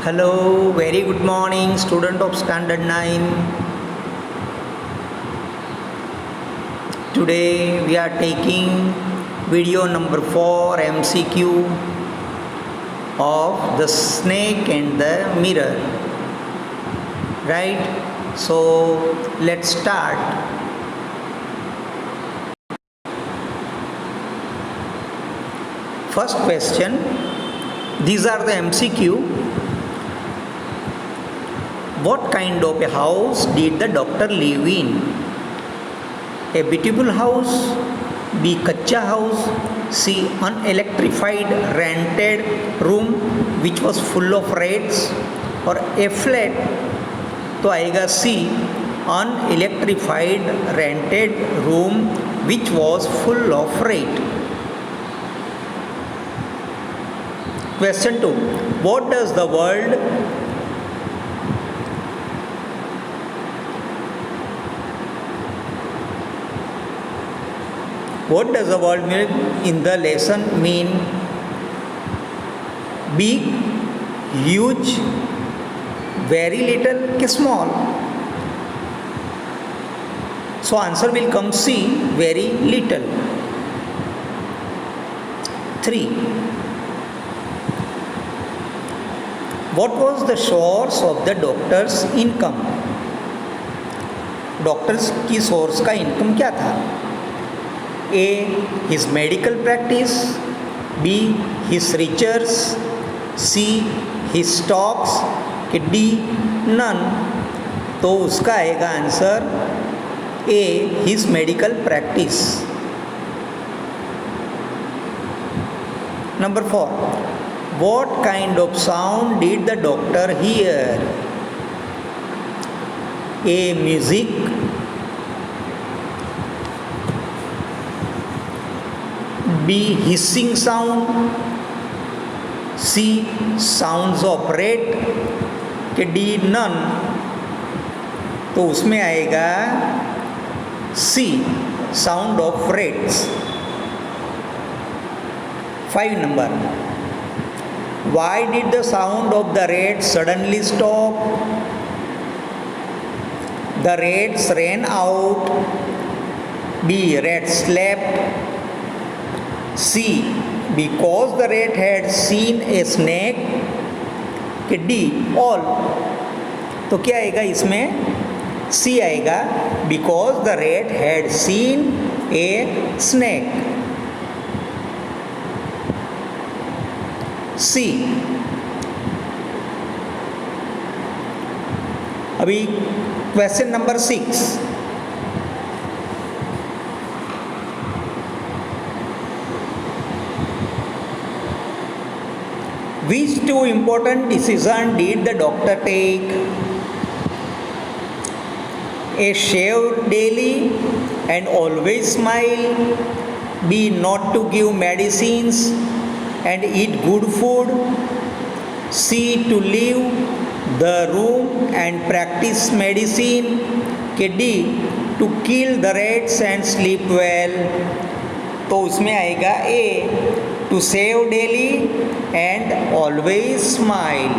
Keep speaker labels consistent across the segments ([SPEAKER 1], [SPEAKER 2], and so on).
[SPEAKER 1] Hello, very good morning, student of Standard 9. Today we are taking video number 4 MCQ of the snake and the mirror. Right? So let's start. First question. These are the MCQ. What kind of a house did the doctor live in? A beautiful house, B. Kacha house, C. Unelectrified rented room which was full of rats, or A. flat. तो आएगा C. Unelectrified rented room which was full of rat. Question 2. What does the word mean in the lesson mean? Big, huge, very little, small? So answer will come C, very little. 3. What was the source of the doctor's income? Doctors की source का income क्या था? A. His medical practice, B. His research, C. His stocks, D. None. तो उसका आएगा answer A. His medical practice. Number 4. What kind of sound did the doctor hear? A. Music, B. Hissing sound, C. Sounds of rat, D. None. तो उसमें आएगा C. Sound of rats. 5 number. Why did the sound of the rats suddenly stop? The rats ran out, B. Rats slept, C. Because the rat had seen a snake, D. All. तो क्या आएगा इसमें? C आएगा, because the rat had seen a snake. C. अभी question number 6. Which two important decisions did the doctor take? A. Shave daily and always smile, B. Not to give medicines and eat good food, C. To leave the room and practice medicine, D. To kill the rats and sleep well. तो उसमें आएगा A. To save daily and always smile.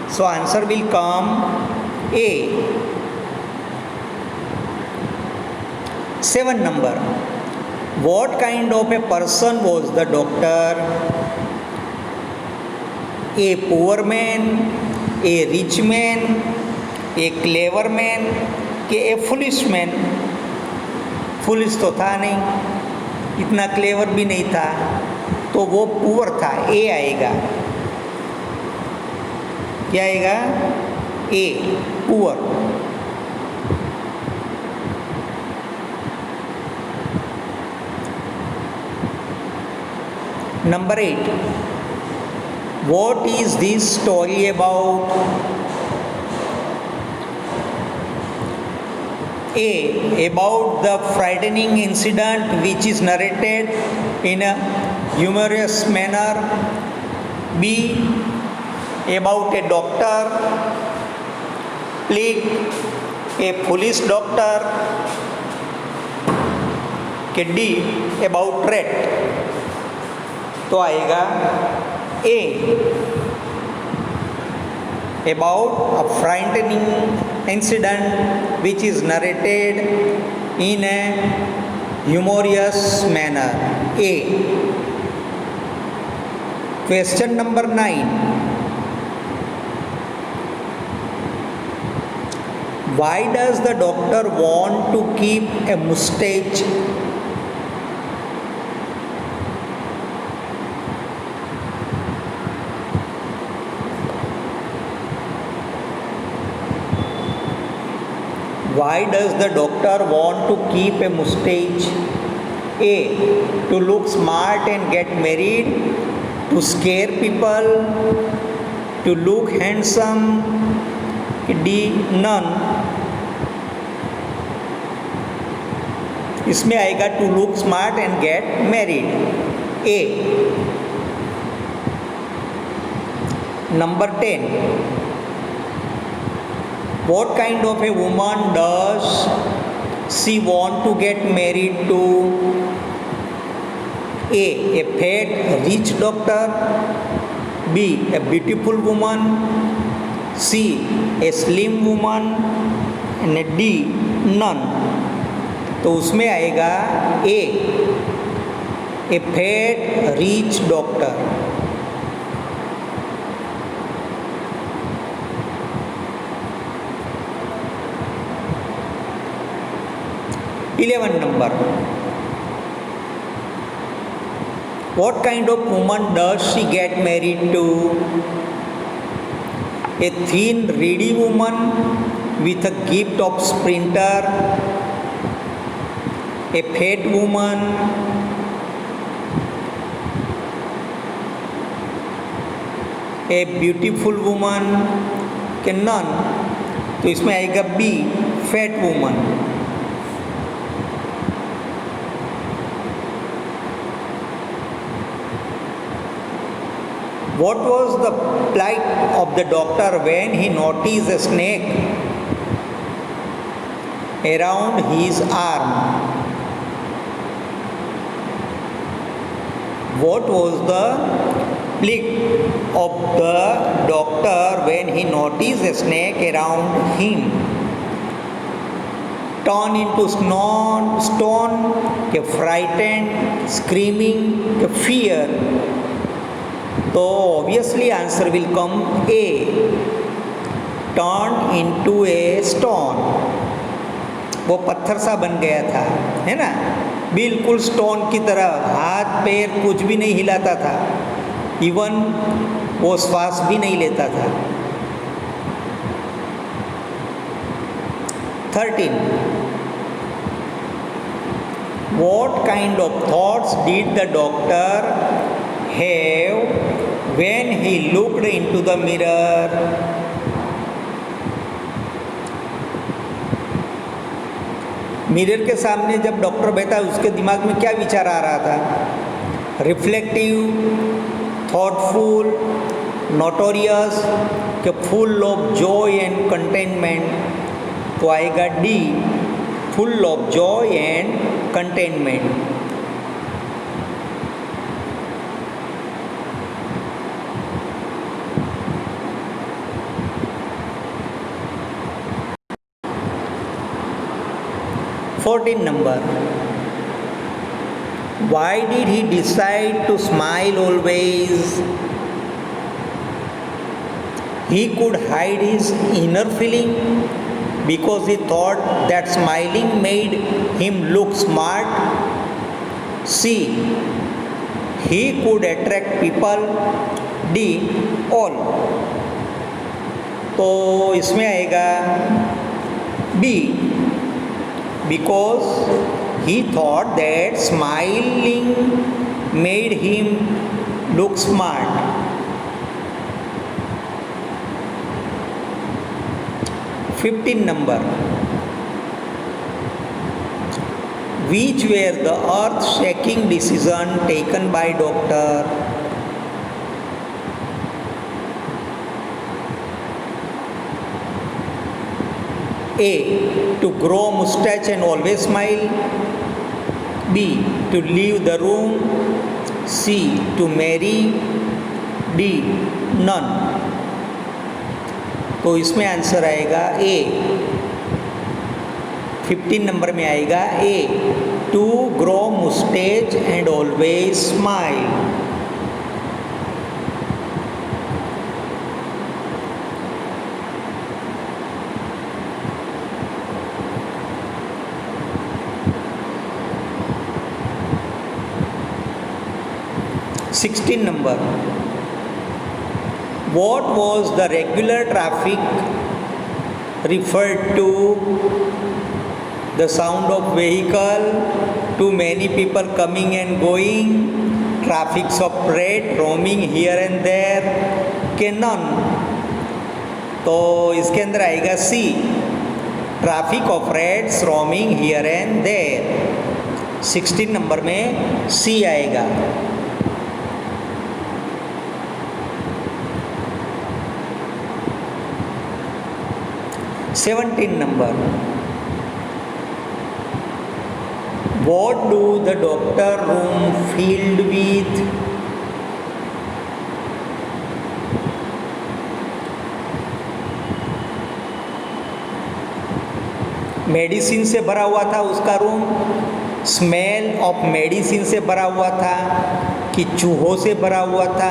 [SPEAKER 1] So answer will come A. 7 number. What kind of a person was the doctor? A. Poor man, A. Rich man, A. Clever man, A. Foolish man. Foolish तो था नहीं, इतना clever भी नहीं था, तो वो poor था. A आएगा. क्या आएगा? A. Poor. Number 8. What is this story about? A. About the frightening incident which is narrated in a humorous manner. B. About a doctor played a police doctor. D. About rat. तो आएगा ए. about a frightening incident which is narrated in a humorous manner. A. Question number 9. Why does the doctor want to keep a mustache? Why does the doctor want to keep a mustache? A. To look smart and get married, to scare people, to look handsome. D. None. इसमें आएगा to look smart and get married. A. Number 10. What kind of a woman does she want to get married to? A. A fat, rich doctor. B. A beautiful woman. C. A slim woman. And D. None. तो उसमें आएगा A. A fat, rich doctor. Number 11. What kind of woman does she get married to? A thin, reedy woman with a gift of sprinter, a fat woman, a beautiful woman, के none. तो इसमें आएगा B. Fat woman. What was the plight of the doctor when he noticed a snake around his arm? What was the plight of the doctor when he noticed a snake around him? Turn into stone, frightened, screaming, fear. तो obviously answer will come A. Turn into a stone. वो पत्थर सा बन गया था, है ना, बिल्कुल स्टोन की तरह. हाथ पैर कुछ भी नहीं हिलाता था, इवन वो श्वास भी नहीं लेता था. 13. What kind of thoughts did the doctor have when he looked into the mirror? Mirror के सामने जब डॉक्टर बैठा उसके दिमाग में क्या विचार आ रहा था? रिफ्लेक्टिव, थॉटफुल, नोटोरियस, के full of Joy and containment. तो आएगा D. Full of Joy and containment. Number 14. Why did he decide to smile always? He could hide his inner feeling because he thought that smiling made him look smart. C. He could attract people. D. All. तो इसमें आएगा B. Because he thought that smiling made him look smart. 15 number. Which were the earth-shaking decision taken by doctor? A. To grow mustache and always smile. B. To leave the room. C. To marry. D. None. तो इसमें answer आएगा ए। 15 number में आएगा A, to grow moustache and always smile. Sixteen number. What was the regular traffic referred to? The sound of vehicle, too many people coming and going, traffics of freight roaming here and there, के none? तो इसके अंदर आएगा C, traffic of rates roaming here and there. 16 number में C आएगा। 17 number. What do the doctor room filled with? Medicine से भरा हुआ था उसका रूम, स्मेल ऑफ मेडिसिन से भरा हुआ था, कि चूहों से भरा हुआ था,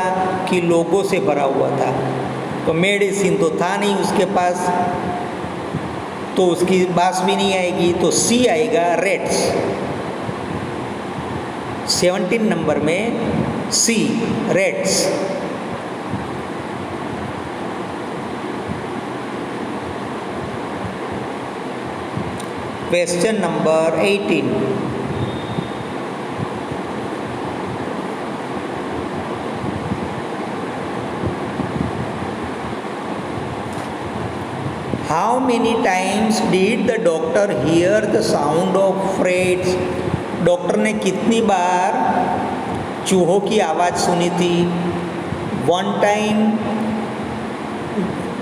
[SPEAKER 1] कि लोगों से भरा हुआ था। तो मेडिसिन तो था नहीं उसके पास, तो उसकी बात भी नहीं आएगी, तो सी आएगा रेट्स। 17 नंबर में C rates. Question number 18। How many times did the doctor hear the sound of freights? Doctor ने कितनी बार चूहों की आवाज़ सुनी थी? 1 टाइम,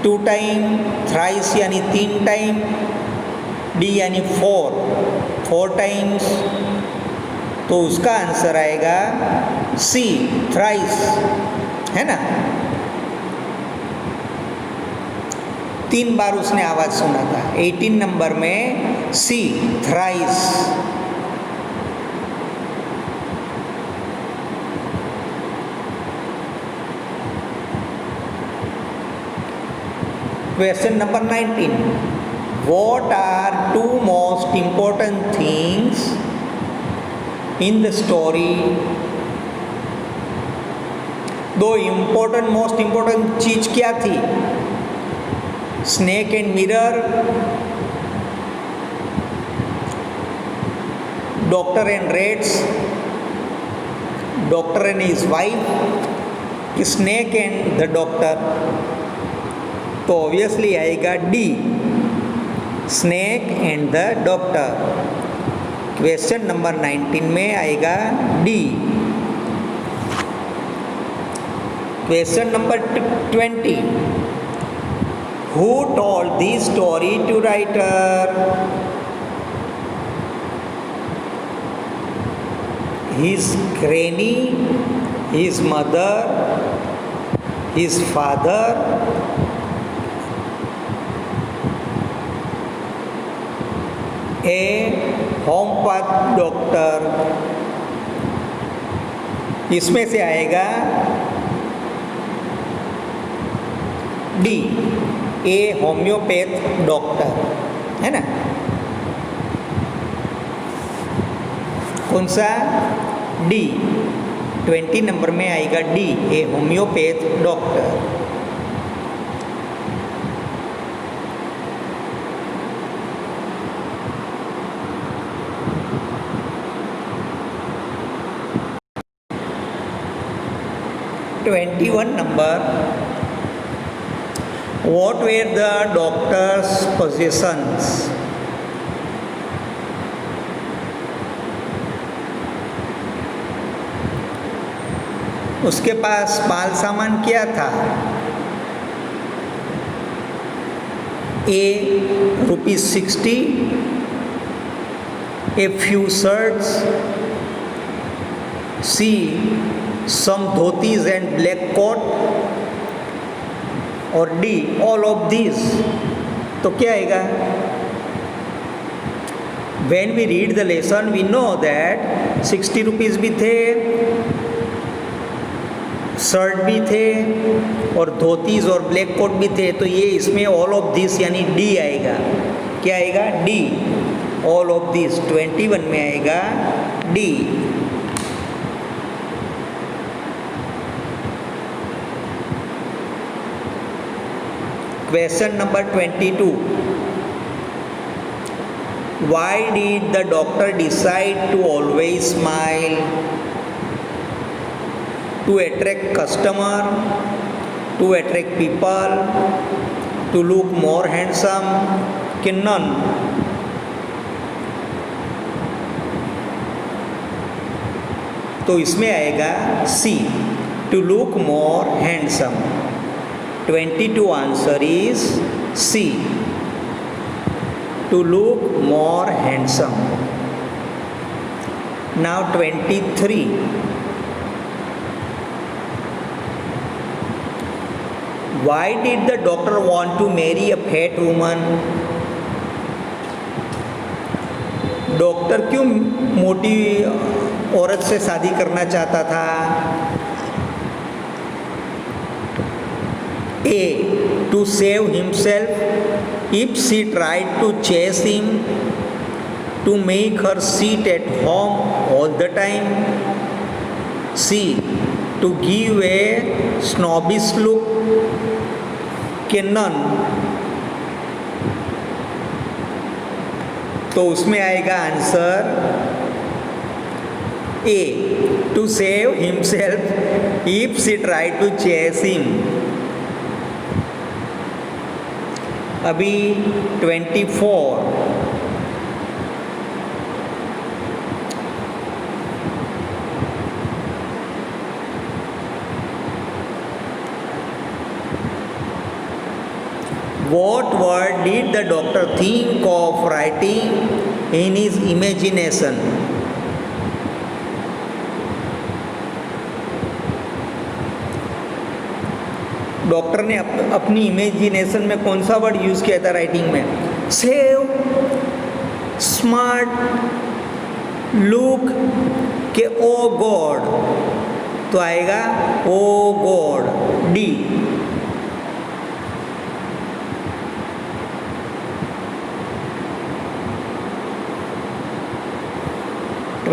[SPEAKER 1] 2 टाइम, थ्राइस यानी 3 टाइम, डी यानी 4 टाइम्स। तो उसका आंसर आएगा सी थ्राइस, है ना? 3 बार उसने आवाज़ सुना था। 18 नंबर में सी thrice. Question number 19. What are 2 most important things in the story? Most important चीज क्या थी? Snake and mirror, doctor and rates, doctor and his wife, snake and the doctor. तो ऑब्वियसली आएगा D, snake and the doctor. Question number 19 में आएगा D. Question number 20. Who told this story to writer? His granny, his mother, his father, a homeopath doctor. इसमें से आएगा D, ए homeopath doctor, है ना? कौन सा? डी। 20 नंबर में आएगा D, A homeopath doctor. Number, what were the doctor's possessions? उसके पास माल सामान क्या था? ए ₹60, a few shirts, C some dhotis and black coat, और डी ऑल ऑफ दिस, तो क्या आएगा? When we read the lesson we know that 60 rupees भी थे, शर्ट भी थे और धोतीज और ब्लैक कोट भी थे, तो ये इसमें ऑल ऑफ दिस यानी डी आएगा। क्या आएगा? डी, ऑल ऑफ दिस 21 में आएगा D. Question number 22, why did the doctor decide to always smile? To attract customer, to attract people, to look more handsome, कि none? तो इसमें आएगा C, to look more handsome। 22 answer is C, to look more handsome। Now 23, why did the doctor want to marry a fat woman? Doctor क्यों मोटी औरत से शादी करना चाहता था? A, to save himself if she tried to chase him, to make her sit at home all the time. C, to give a snobbish look, कि none? तो उसमें आएगा answer A, to save himself if she try to chase him. अभी 24, what word did the doctor think of writing in his imagination? Doctor ने अपनी imagination में कौन सा वर्ड यूज़ किया था राइटिंग में? सेव, स्मार्ट, लुक, के ओ गॉड, तो आएगा ओ God, D.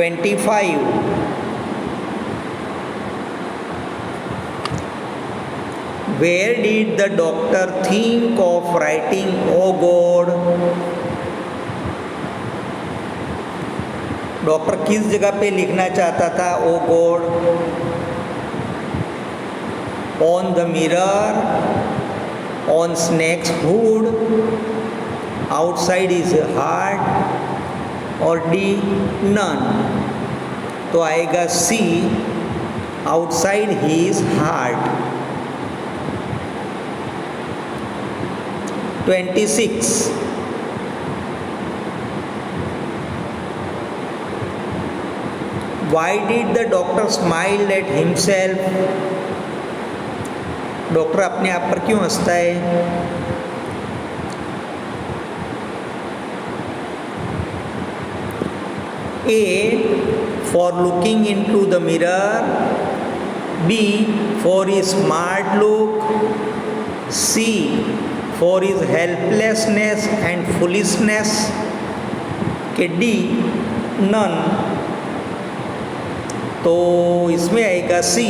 [SPEAKER 1] (25) Where did the doctor think of writing "Oh God"? Doctor किस जगह पे लिखना चाहता था "Oh God"? On the mirror, on snake's hood, outside his heart, और डी none? तो आएगा सी, outside his heart। 26 Why did the doctor smile at himself? Doctor अपने आप पर क्यों हंसता है? A, for looking into the mirror, B, for his smart look, C, for his helplessness and foolishness, के डी none? तो इसमें आएगा सी,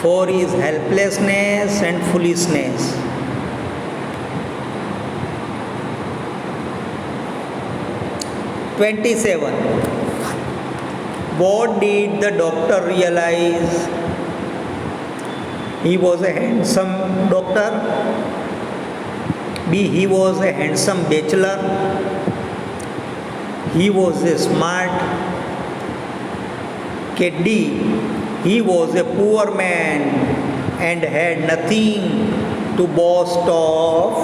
[SPEAKER 1] for his helplessness and foolishness। (27) What did the doctor realize? He was a handsome doctor. B, he was a handsome bachelor. He was a smart. K, D, he was a poor man and had nothing to boast of.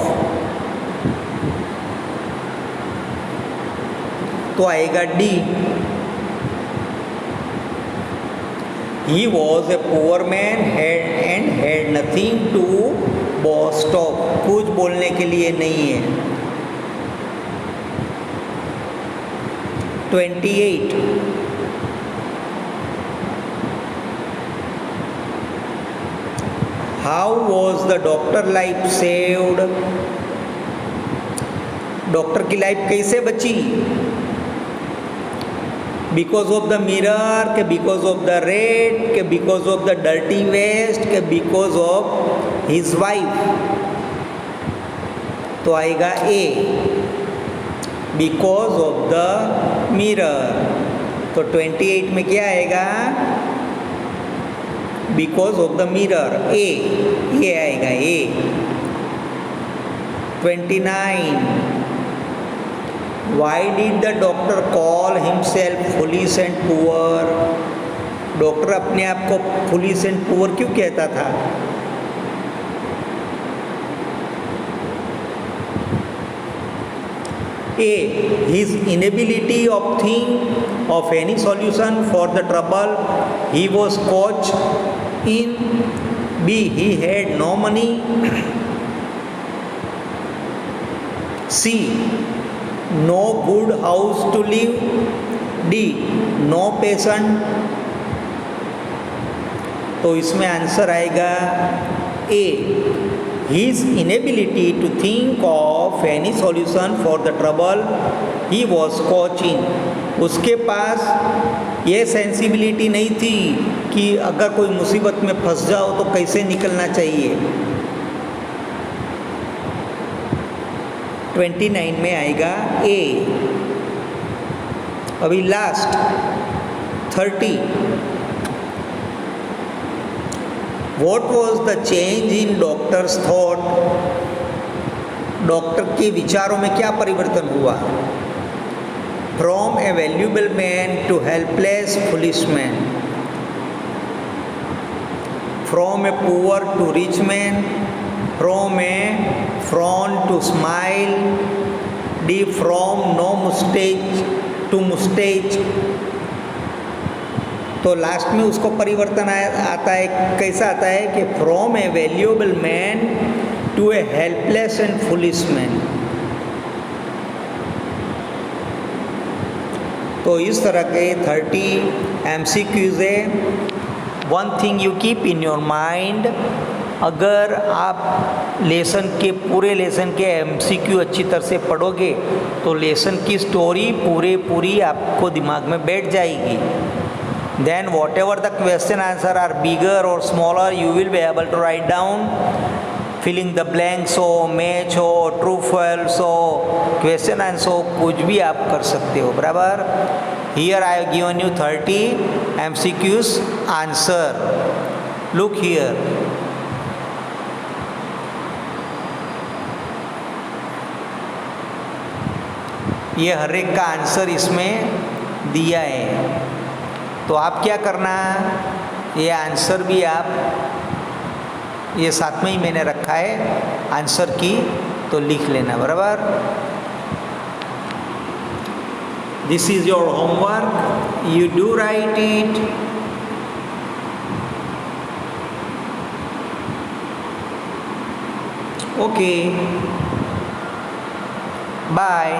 [SPEAKER 1] तो आएगा D, he was a poor man and had nothing to boast स्टॉप, कुछ बोलने के लिए नहीं है। 28 how was the doctor life saved, doctor की लाइफ कैसे बची? बिकॉज ऑफ द मिरर, के बिकॉज ऑफ द रेड, के because of the dirty vest, के बिकॉज ऑफ हिज वाइफ? तो आएगा A, because of the mirror. तो 28 में क्या आएगा? बिकॉज ऑफ द मिरर, ए, ये आएगा ए। 29 Why did the doctor call himself foolish and poor? Doctor अपने आप को foolish and poor क्यों कहता था? A. His inability of think of any solution for the trouble he was caught in. B. He had no money. C. No good house to live. D. No patient. तो इसमें answer आएगा ए, his inability to think of any solution for the trouble he was caught in. उसके पास ये sensibility नहीं थी कि अगर कोई मुसीबत में फंस जाओ तो कैसे निकलना चाहिए। 29 में आएगा ए। अभी last 30 What was the change in doctor's thought? Doctor के विचारों में क्या परिवर्तन हुआ? From a valuable man to helpless foolish man. From a poor to rich man. From a frown to smile. D. From no mustache to mustache. तो last में उसको परिवर्तन आता है, कैसा आता है कि from a valuable man to a helpless and foolish man. तो इस तरह के 30 MCQs है। One thing you keep in your mind, अगर आप लेसन के पूरे लेसन के MCQ अच्छी तरह से पढ़ोगे तो लेसन की स्टोरी पूरी आपको दिमाग में बैठ जाएगी। Then whatever the question answer are bigger or smaller, you will be able to write down, filling the blanks हो, match हो, true false हो, question answer हो, कुछ भी आप कर सकते हो, बराबर। Here I have given you 30 MCQs answer. Look here. ये हर एक का आंसर इसमें दिया है। तो आप क्या करना, ये आंसर भी आप ये साथ में ही मैंने रखा है आंसर की, तो लिख लेना, बराबर। This is your homework, you do write it. Okay, bye.